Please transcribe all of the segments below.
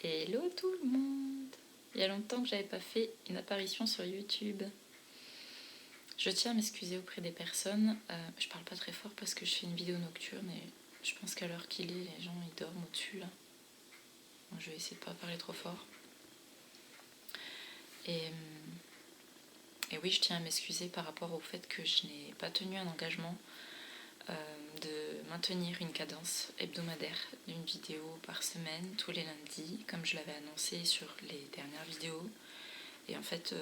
Hello tout le monde! Il y a longtemps que j'avais pas fait une apparition sur YouTube. Je tiens à m'excuser auprès des personnes. Je parle pas très fort parce que je fais une vidéo nocturne et je pense qu'à l'heure qu'il est, les gens ils dorment au-dessus là. Donc je vais essayer de pas parler trop fort. Et oui, je tiens à m'excuser par rapport au fait que je n'ai pas tenu un engagement de maintenir une cadence hebdomadaire d'une vidéo par semaine, tous les lundis, comme je l'avais annoncé sur les dernières vidéos. Et en fait,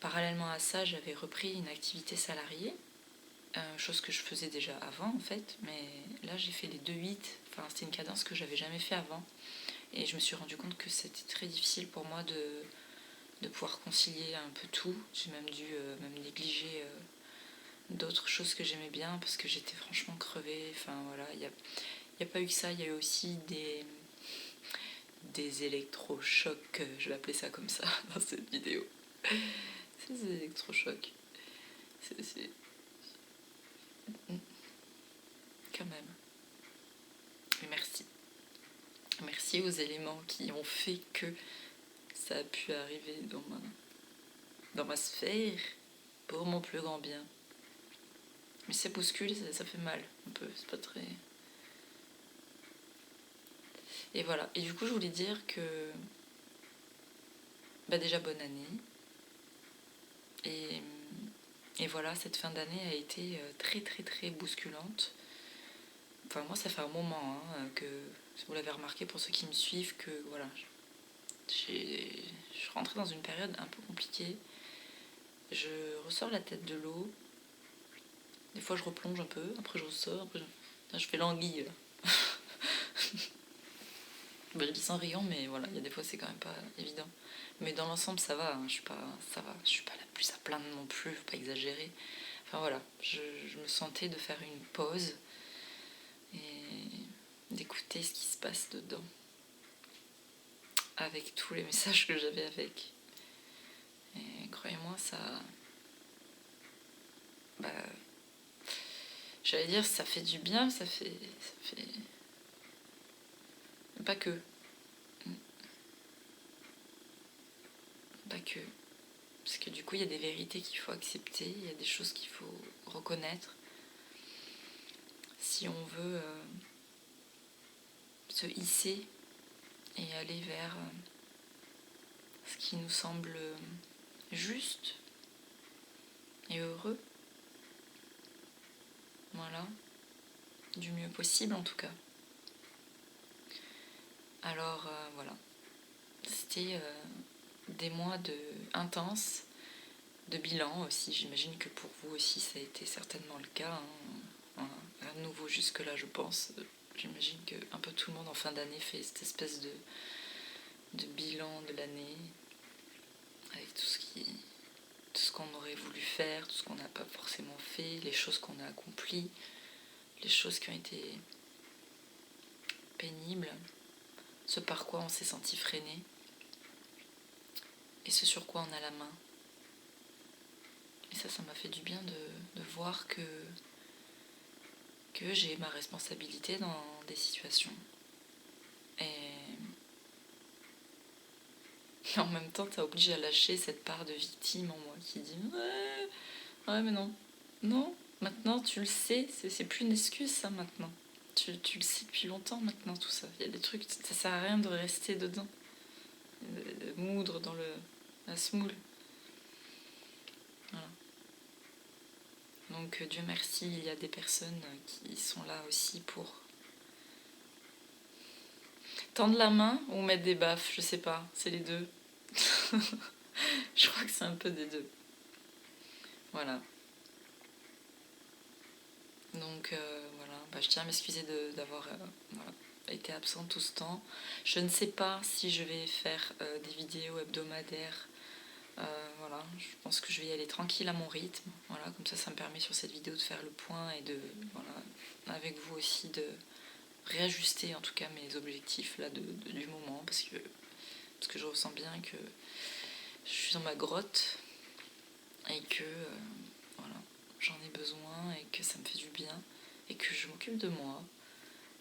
parallèlement à ça, j'avais repris une activité salariée, chose que je faisais déjà avant en fait, mais là j'ai fait les 2-8, enfin c'était une cadence que j'avais jamais fait avant. Et je me suis rendu compte que c'était très difficile pour moi de pouvoir concilier un peu tout. J'ai même dû même négliger d'autres choses que j'aimais bien parce que j'étais franchement crevée. Enfin voilà, il n'y a pas eu que ça, il y a eu aussi des électrochocs, je vais appeler ça comme ça dans cette vidéo. C'est des électrochocs. C'est... Quand même. Mais merci. Merci aux éléments qui ont fait que ça a pu arriver dans ma sphère pour mon plus grand bien. Mais ça bouscule, ça fait mal un peu, c'est pas très... Et voilà, et du coup je voulais dire que... Bah déjà bonne année. Et voilà, cette fin d'année a été très très très bousculante. Enfin moi ça fait un moment que, si vous l'avez remarqué pour ceux qui me suivent, que voilà, je suis rentrée dans une période un peu compliquée. Je ressors la tête de l'eau. Des fois je replonge un peu, après je ressors, après je fais l'anguille là. Je dis sans riant, mais voilà, il y a des fois c'est quand même pas évident. Mais dans l'ensemble ça va, je suis pas la plus à plaindre non plus, faut pas exagérer. Enfin voilà, je me sentais de faire une pause et d'écouter ce qui se passe dedans. Avec tous les messages que j'avais avec. Et croyez-moi, ça... Bah, j'allais dire, ça fait du bien, ça fait... Pas que. Pas que. Parce que du coup, il y a des vérités qu'il faut accepter, il y a des choses qu'il faut reconnaître. Si on veut se hisser et aller vers ce qui nous semble juste et heureux. Voilà. Du mieux possible en tout cas. Alors voilà. C'était des mois intenses, de bilan aussi. J'imagine que pour vous aussi ça a été certainement le cas. Rien de nouveau jusque-là, je pense. J'imagine que un peu tout le monde en fin d'année fait cette espèce de bilan de l'année, avec tout ce qu'on aurait voulu faire, tout ce qu'on n'a pas forcément fait, les choses qu'on a accomplies, les choses qui ont été pénibles, ce par quoi on s'est senti freiné, et ce sur quoi on a la main. Et ça m'a fait du bien de voir que j'ai ma responsabilité dans des situations. Et en même temps, t'es obligé à lâcher cette part de victime en moi qui dit ouais mais non, maintenant tu le sais, c'est plus une excuse ça maintenant. Tu le sais depuis longtemps maintenant tout ça. Il y a des trucs, ça sert à rien de rester dedans, de moudre dans la semoule. Voilà. Donc Dieu merci, il y a des personnes qui sont là aussi pour tendre la main ou mettre des baffes, je sais pas, c'est les deux. Je crois que c'est un peu des deux. Voilà. Donc voilà, je tiens à m'excuser d'avoir été absente tout ce temps. Je ne sais pas si je vais faire des vidéos hebdomadaires. Voilà, je pense que je vais y aller tranquille à mon rythme. Voilà, comme ça me permet sur cette vidéo de faire le point et avec vous aussi de réajuster en tout cas mes objectifs là du moment parce que je ressens bien que je suis dans ma grotte et que voilà, j'en ai besoin et que ça me fait du bien et que je m'occupe de moi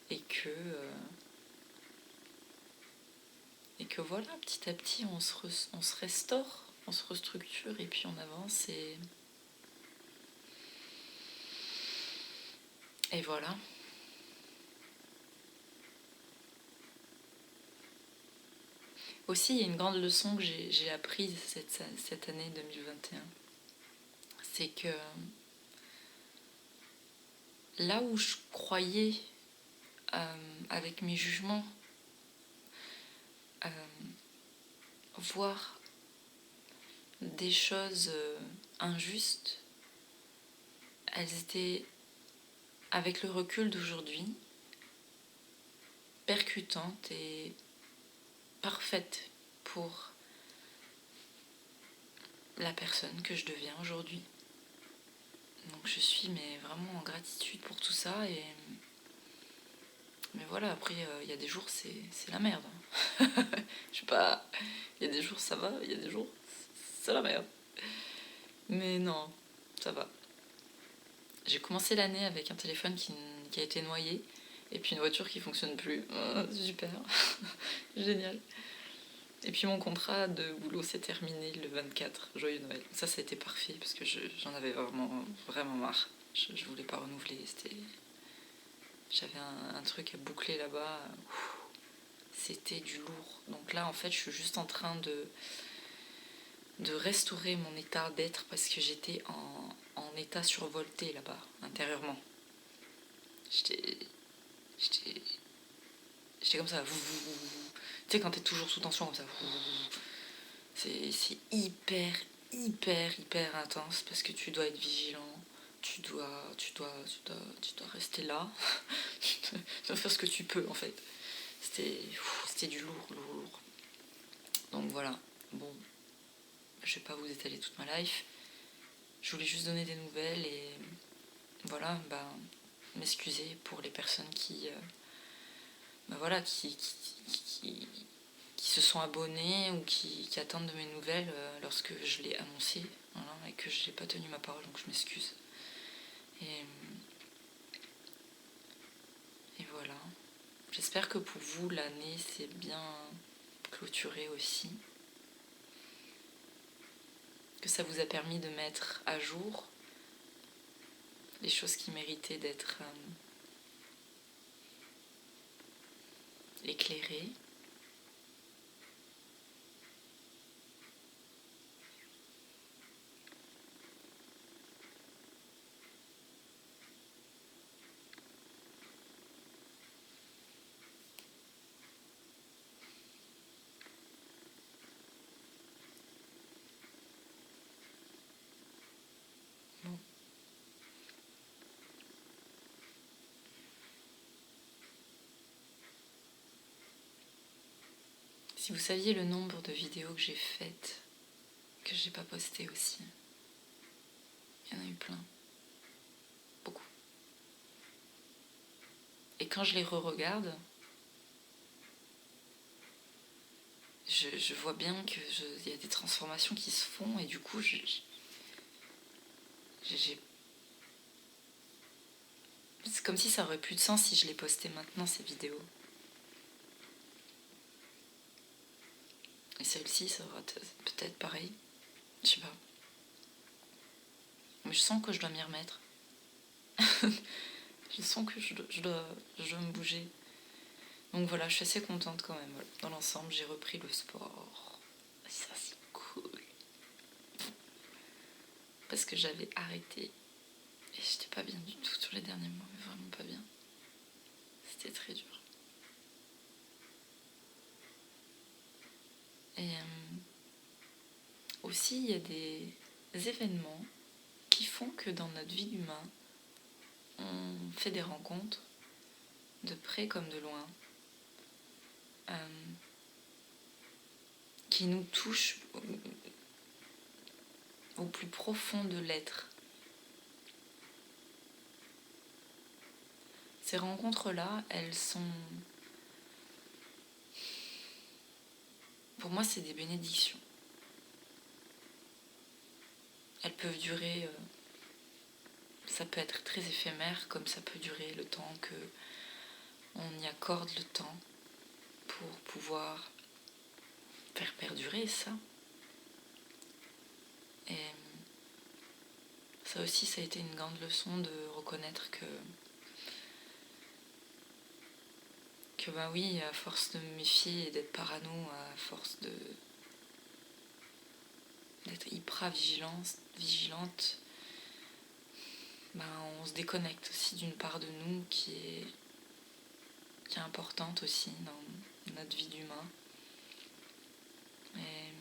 et que que voilà, petit à petit, on se restaure, on se restructure et puis on avance et voilà. Aussi, il y a une grande leçon que j'ai apprise cette année 2021. C'est que là où je croyais, avec mes jugements, voir des choses injustes, elles étaient, avec le recul d'aujourd'hui, percutantes et parfaites pour la personne que je deviens aujourd'hui. Donc je suis vraiment en gratitude pour tout ça. Mais voilà, après, il y a des jours, c'est la merde. Je sais pas, il y a des jours ça va, il y a des jours c'est la merde. Mais non, ça va. J'ai commencé l'année avec un téléphone qui a été noyé et puis une voiture qui fonctionne plus. Super, génial. Et puis mon contrat de boulot s'est terminé le 24, joyeux Noël. Ça a été parfait parce que j'en avais vraiment marre. Je voulais pas renouveler, j'avais un truc à boucler là-bas. C'était du lourd. Donc là en fait je suis juste en train de restaurer mon état d'être parce que j'étais en état survolté là-bas, intérieurement. J'étais comme ça. Tu sais, quand t'es toujours sous tension comme ça. C'est hyper intense parce que tu dois être vigilant. Tu dois rester là. Tu dois faire ce que tu peux en fait. C'était du lourd. Donc voilà. Bon, je vais pas vous étaler toute ma life. Je voulais juste donner des nouvelles et voilà, m'excuser pour les personnes qui se sont abonnés ou qui attendent de mes nouvelles lorsque je l'ai annoncé, voilà, et que je n'ai pas tenu ma parole, donc je m'excuse. Et voilà. J'espère que pour vous, l'année s'est bien clôturée aussi. Que ça vous a permis de mettre à jour les choses qui méritaient d'être éclairées. Bon. Si vous saviez le nombre de vidéos que j'ai faites, que j'ai pas postées aussi, il y en a eu plein. Beaucoup. Et quand je les re-regarde, je vois bien qu'il y a des transformations qui se font et du coup, c'est comme si ça aurait plus de sens si je les postais maintenant, ces vidéos. Et celle-ci, ça aura peut-être pareil. Je sais pas. Mais je sens que je dois m'y remettre. Je sens que je dois me bouger. Donc voilà, je suis assez contente quand même. Voilà. Dans l'ensemble, j'ai repris le sport. Ça, c'est cool. Parce que j'avais arrêté. Et j'étais pas bien du tout sur les derniers mois. Mais vraiment pas bien. C'était très dur. Et aussi, il y a des événements qui font que dans notre vie d'humain, on fait des rencontres de près comme de loin, qui nous touchent au plus profond de l'être. Ces rencontres-là, elles sont... Pour moi, c'est des bénédictions. Elles peuvent durer... ça peut être très éphémère, comme ça peut durer le temps que on y accorde le temps pour pouvoir faire perdurer ça. Et ça aussi, ça a été une grande leçon de reconnaître que bah oui, à force de me méfier et d'être parano, à force d'être hyper vigilante, ben on se déconnecte aussi d'une part de nous qui est importante aussi dans notre vie d'humain. Et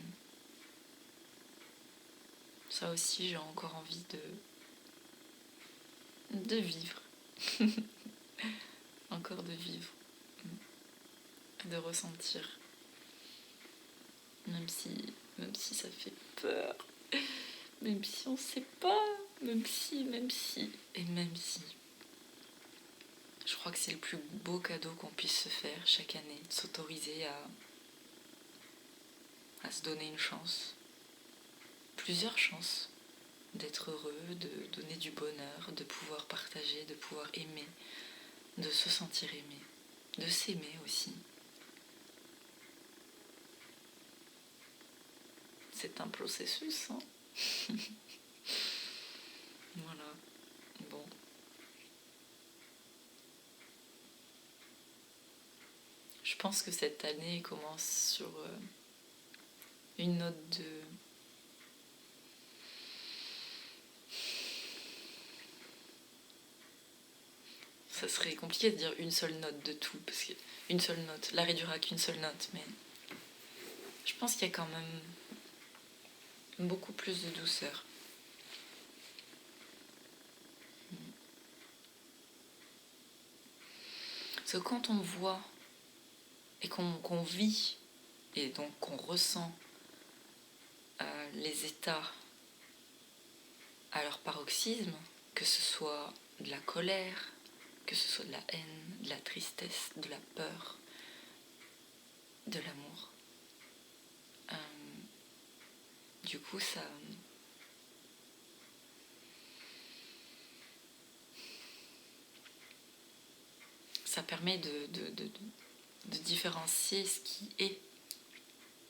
ça aussi, j'ai encore envie de vivre. Encore de vivre. De ressentir. Même si ça fait peur. Même si on sait pas. Même si. Et même si. Je crois que c'est le plus beau cadeau qu'on puisse se faire chaque année. De s'autoriser à se donner une chance. Plusieurs chances. D'être heureux, de donner du bonheur, de pouvoir partager, de pouvoir aimer, de se sentir aimé, de s'aimer aussi. C'est un processus, hein. Voilà. Bon. Je pense que cette année commence sur une note de... Ça serait compliqué de dire une seule note de tout, parce qu'une seule note, la réduira qu'une seule note, mais je pense qu'il y a quand même beaucoup plus de douceur. Parce que quand on voit et qu'on vit, et donc qu'on ressent les états à leur paroxysme, que ce soit de la colère, que ce soit de la haine, de la tristesse, de la peur, de l'amour. Du coup, ça permet de différencier ce qui est,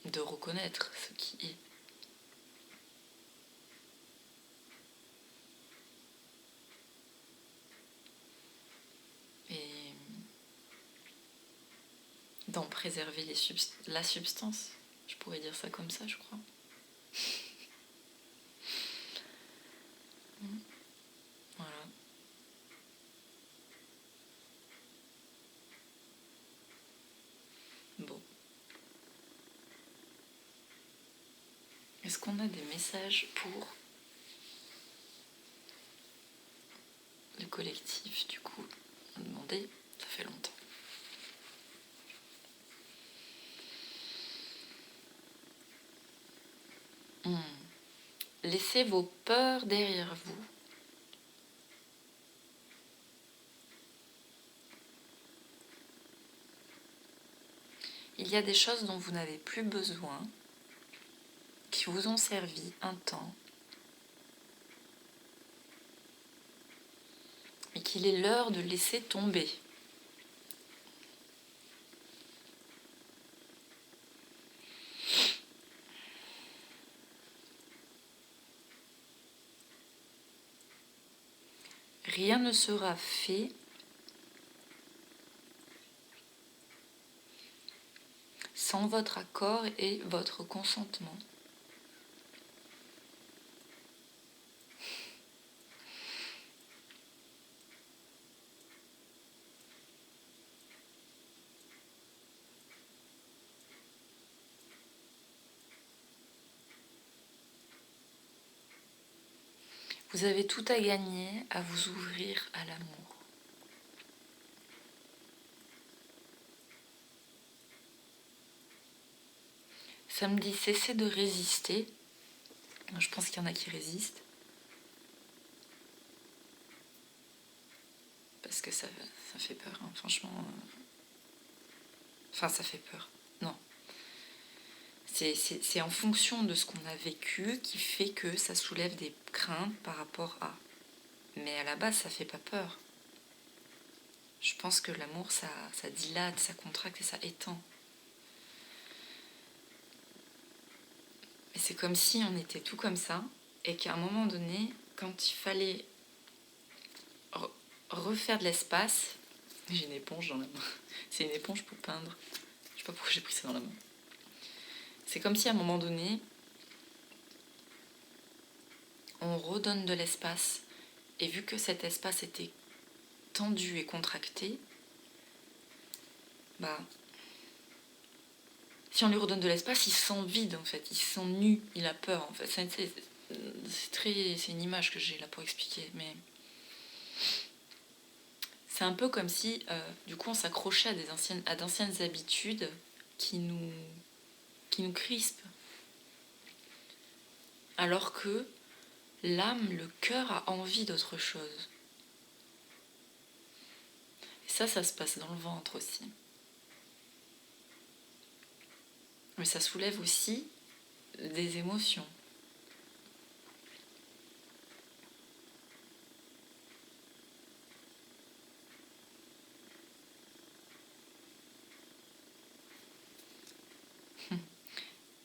de reconnaître ce qui est. Et d'en préserver la substance. Je pourrais dire ça comme ça, je crois. Voilà. Bon. Est-ce qu'on a des messages pour le collectif, du coup? On m'a demandé, ça fait longtemps. Laissez vos peurs derrière vous. Il y a des choses dont vous n'avez plus besoin, qui vous ont servi un temps, et qu'il est l'heure de laisser tomber. Rien ne sera fait sans votre accord et votre consentement. Vous avez tout à gagner à vous ouvrir à l'amour. Ça me dit cessez de résister. Je pense qu'il y en a qui résistent. Parce que ça fait peur, hein, franchement. Enfin, ça fait peur. Non. C'est en fonction de ce qu'on a vécu qui fait que ça soulève des craintes par rapport à. Mais à la base, ça fait pas peur. Je pense que l'amour, ça dilate, ça contracte et ça étend. Et c'est comme si on était tout comme ça, et qu'à un moment donné, quand il fallait refaire de l'espace, j'ai une éponge dans la main. C'est une éponge pour peindre. Je sais pas pourquoi j'ai pris ça dans la main. C'est comme si à un moment donné, on redonne de l'espace. Et vu que cet espace était tendu et contracté, bah, si on lui redonne de l'espace, il se sent vide en fait, il se sent nu, il a peur en fait. C'est une image que j'ai là pour expliquer, mais c'est un peu comme si du coup on s'accrochait à d'anciennes habitudes qui nous crispent. Alors que l'âme, le cœur a envie d'autre chose. Et ça se passe dans le ventre aussi. Mais ça soulève aussi des émotions.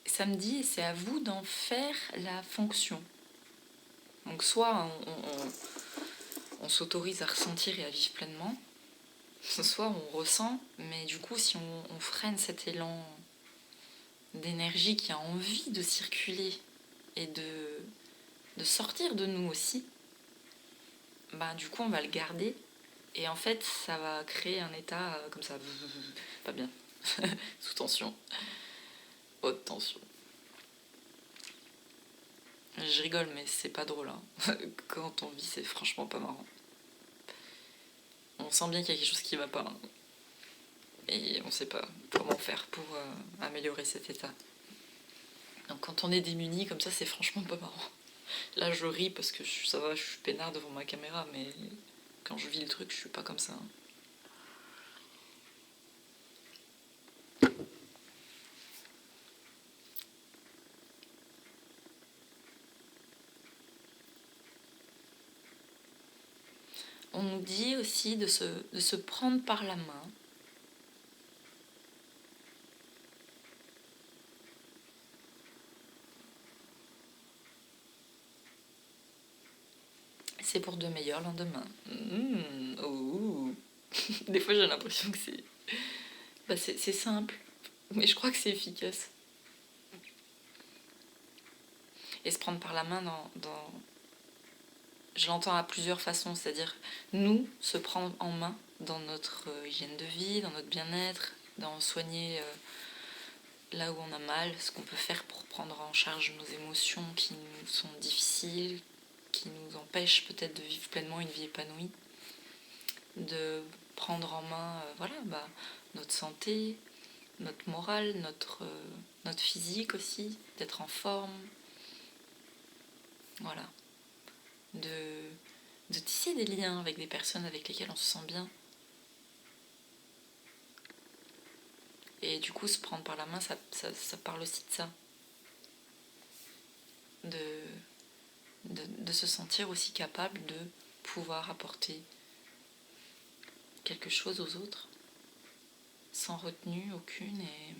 Samedi, c'est à vous d'en faire la fonction. Donc soit on s'autorise à ressentir et à vivre pleinement, soit on ressent, mais du coup si on freine cet élan d'énergie qui a envie de circuler et de sortir de nous aussi, bah du coup on va le garder et en fait ça va créer un état comme ça, pas bien, sous tension, haute tension. Je rigole mais c'est pas drôle, hein. Quand on vit c'est franchement pas marrant. On sent bien qu'il y a quelque chose qui va pas, hein. Et on sait pas comment faire pour améliorer cet état. Donc quand on est démuni comme ça, c'est franchement pas marrant. Là je ris parce que ça va, je suis peinard devant ma caméra, mais quand je vis le truc, je suis pas comme ça. On nous dit aussi de se prendre par la main. C'est pour de meilleurs lendemains. Oh. Des fois j'ai l'impression que c'est simple, mais je crois que c'est efficace. Et se prendre par la main je l'entends à plusieurs façons, c'est-à-dire nous se prendre en main dans notre hygiène de vie, dans notre bien-être, dans soigner là où on a mal, ce qu'on peut faire pour prendre en charge nos émotions qui nous sont difficiles, qui nous empêchent peut-être de vivre pleinement une vie épanouie, de prendre en main notre santé, notre morale, notre physique aussi, d'être en forme. Voilà. De tisser des liens avec des personnes avec lesquelles on se sent bien. Et du coup, se prendre par la main, ça parle aussi de ça. De se sentir aussi capable de pouvoir apporter quelque chose aux autres, sans retenue aucune, et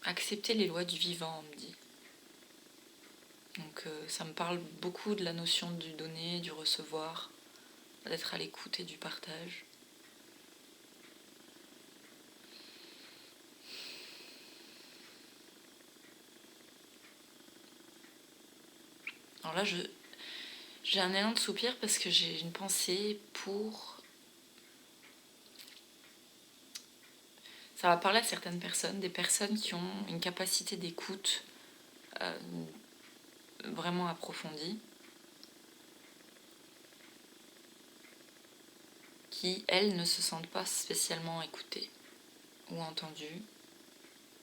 accepter les lois du vivant, on me dit. Donc ça me parle beaucoup de la notion du donner, du recevoir, d'être à l'écoute et du partage. Alors là, j'ai un élan de soupir parce que j'ai une pensée pour... Ça va parler à certaines personnes, des personnes qui ont une capacité d'écoute vraiment approfondie, qui, elles, ne se sentent pas spécialement écoutées, ou entendues,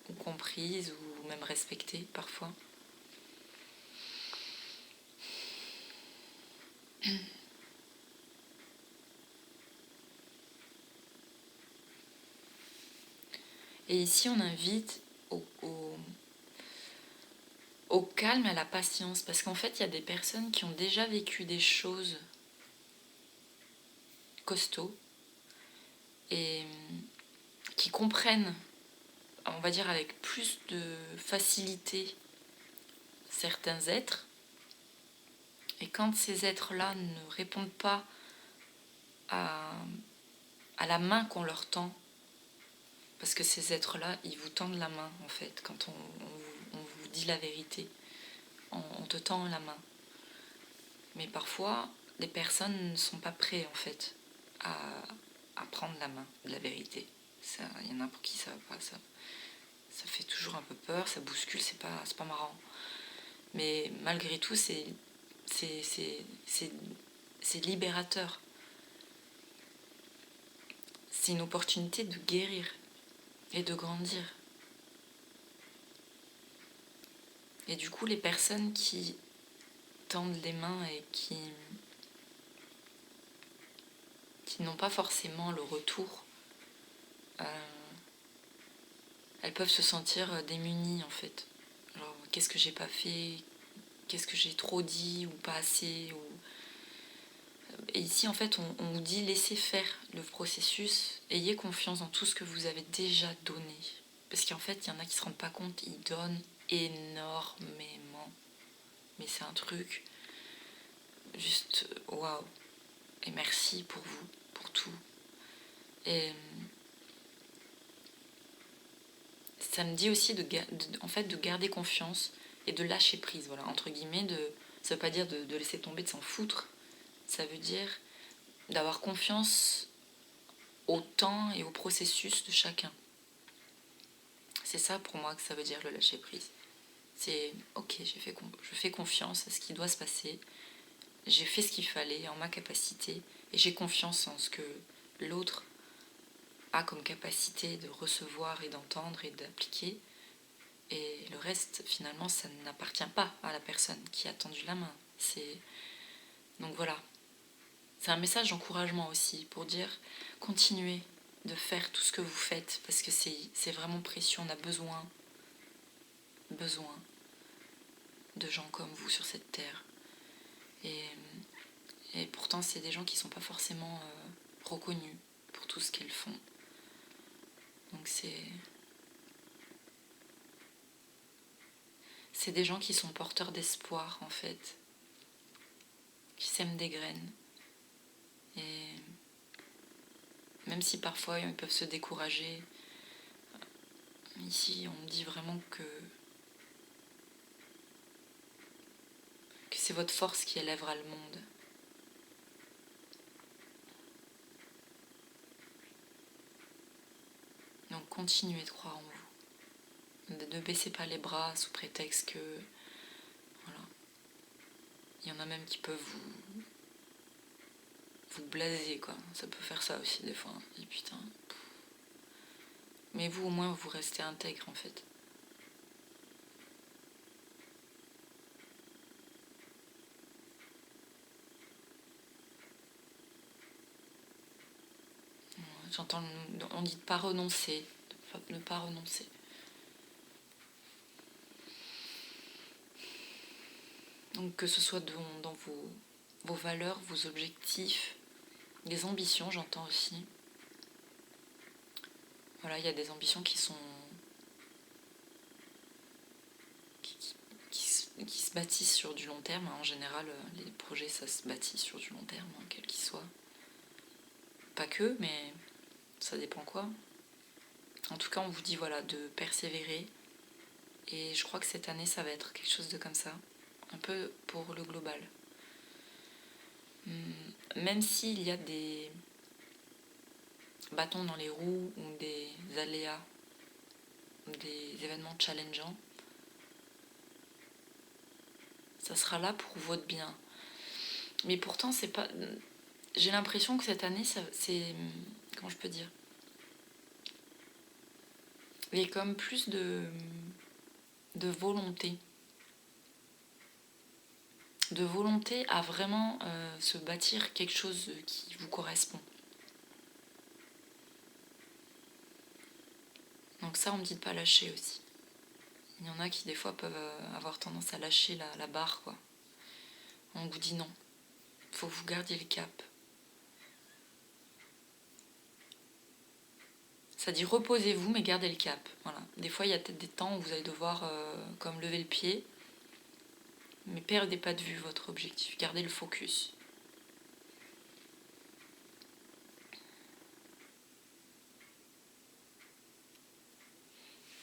ou comprises, ou même respectées parfois. Et ici, on invite au calme et à la patience, parce qu'en fait, il y a des personnes qui ont déjà vécu des choses costauds et qui comprennent on va dire avec plus de facilité certains êtres. Et quand ces êtres-là ne répondent pas à la main qu'on leur tend, parce que ces êtres-là, ils vous tendent la main en fait, quand on vous dit la vérité, on te tend la main. Mais parfois, les personnes ne sont pas prêtes en fait à prendre la main de la vérité. Il y en a pour qui ça va pas, ça fait toujours un peu peur, ça bouscule, c'est pas marrant. Mais malgré tout, c'est libérateur. C'est une opportunité de guérir et de grandir. Et du coup, les personnes qui tendent les mains et qui n'ont pas forcément le retour, elles peuvent se sentir démunies en fait. Alors, qu'est-ce que j'ai pas fait? Qu'est-ce que j'ai trop dit ou pas assez Et ici, en fait, on vous dit laissez faire le processus, ayez confiance dans tout ce que vous avez déjà donné. Parce qu'en fait, il y en a qui ne se rendent pas compte, ils donnent énormément. Mais c'est un truc juste waouh. Et merci pour vous, pour tout. Et ça me dit aussi de garder confiance et de lâcher prise, voilà, entre guillemets. Ça ne veut pas dire de laisser tomber, de s'en foutre. Ça veut dire d'avoir confiance au temps et au processus de chacun. C'est ça pour moi que ça veut dire le lâcher prise. C'est ok, je fais confiance à ce qui doit se passer. J'ai fait ce qu'il fallait en ma capacité et j'ai confiance en ce que l'autre a comme capacité de recevoir et d'entendre et d'appliquer. Et le reste, finalement, ça n'appartient pas à la personne qui a tendu la main. Donc voilà. C'est un message d'encouragement aussi pour dire continuez de faire tout ce que vous faites parce que c'est vraiment précieux. On a besoin de gens comme vous sur cette terre. Et pourtant, c'est des gens qui ne sont pas forcément reconnus pour tout ce qu'ils font. Donc c'est des gens qui sont porteurs d'espoir, en fait, qui sèment des graines. Et même si parfois ils peuvent se décourager, ici, on me dit vraiment que c'est votre force qui élèvera le monde. Donc continuez de croire en vous. Ne baissez pas les bras sous prétexte que... Voilà. Il y en a même qui peuvent vous blaser, quoi. Ça peut faire ça aussi des fois. Et putain. Mais vous, au moins, vous restez intègre, en fait. J'entends, on dit de ne pas renoncer, de ne pas renoncer. Donc que ce soit dans vos valeurs, vos objectifs, les ambitions, j'entends aussi. Voilà, il y a des ambitions qui sont... qui se bâtissent sur du long terme. En général, les projets, ça se bâtit sur du long terme, quel qu'il soit. Pas que, mais ça dépend quoi. En tout cas, on vous dit voilà de persévérer. Et je crois que cette année, ça va être quelque chose de comme ça. Un peu pour le global. Même s'il y a des bâtons dans les roues ou des aléas, des événements challengeants, ça sera là pour votre bien. Mais pourtant, c'est pas... J'ai l'impression que cette année, c'est... Comment je peux dire ? Il y a comme plus de volonté. De volonté à vraiment se bâtir quelque chose qui vous correspond. Donc ça, on me dit de pas lâcher aussi. Il y en a qui, des fois, peuvent avoir tendance à lâcher la barre, quoi. On vous dit non. Il faut que vous gardiez le cap. Ça dit reposez-vous mais gardez le cap. Voilà. Des fois il y a peut-être des temps où vous allez devoir comme lever le pied. Mais perdez pas de vue votre objectif. Gardez le focus.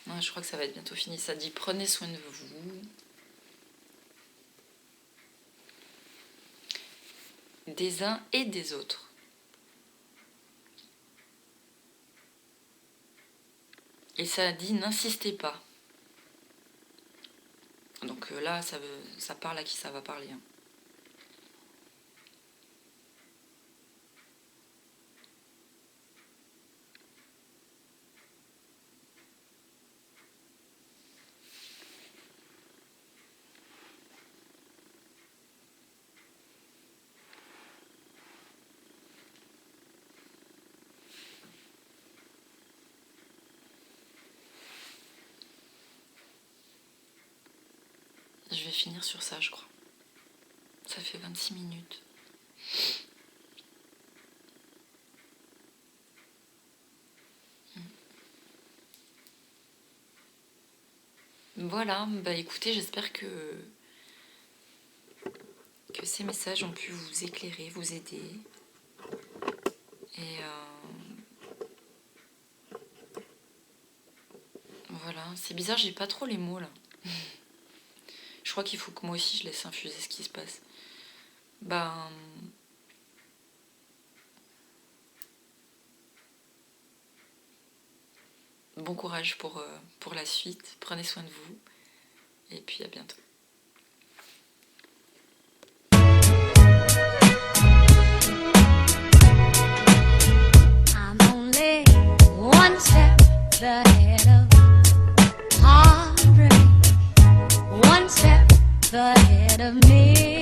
Ouais, je crois que ça va être bientôt fini. Ça dit prenez soin de vous. Des uns et des autres. Et ça dit n'insistez pas. Donc là, ça parle à qui ça va parler. Hein. Je vais finir sur ça, je crois. Ça fait 26 minutes. Voilà, bah écoutez, j'espère que ces messages ont pu vous éclairer, vous aider. Et voilà, c'est bizarre, j'ai pas trop les mots là. Je crois qu'il faut que moi aussi je laisse infuser ce qui se passe. Ben... Bon courage pour la suite, prenez soin de vous, et puis à bientôt. I'm only one step ahead of heartbreak, one step ahead of me.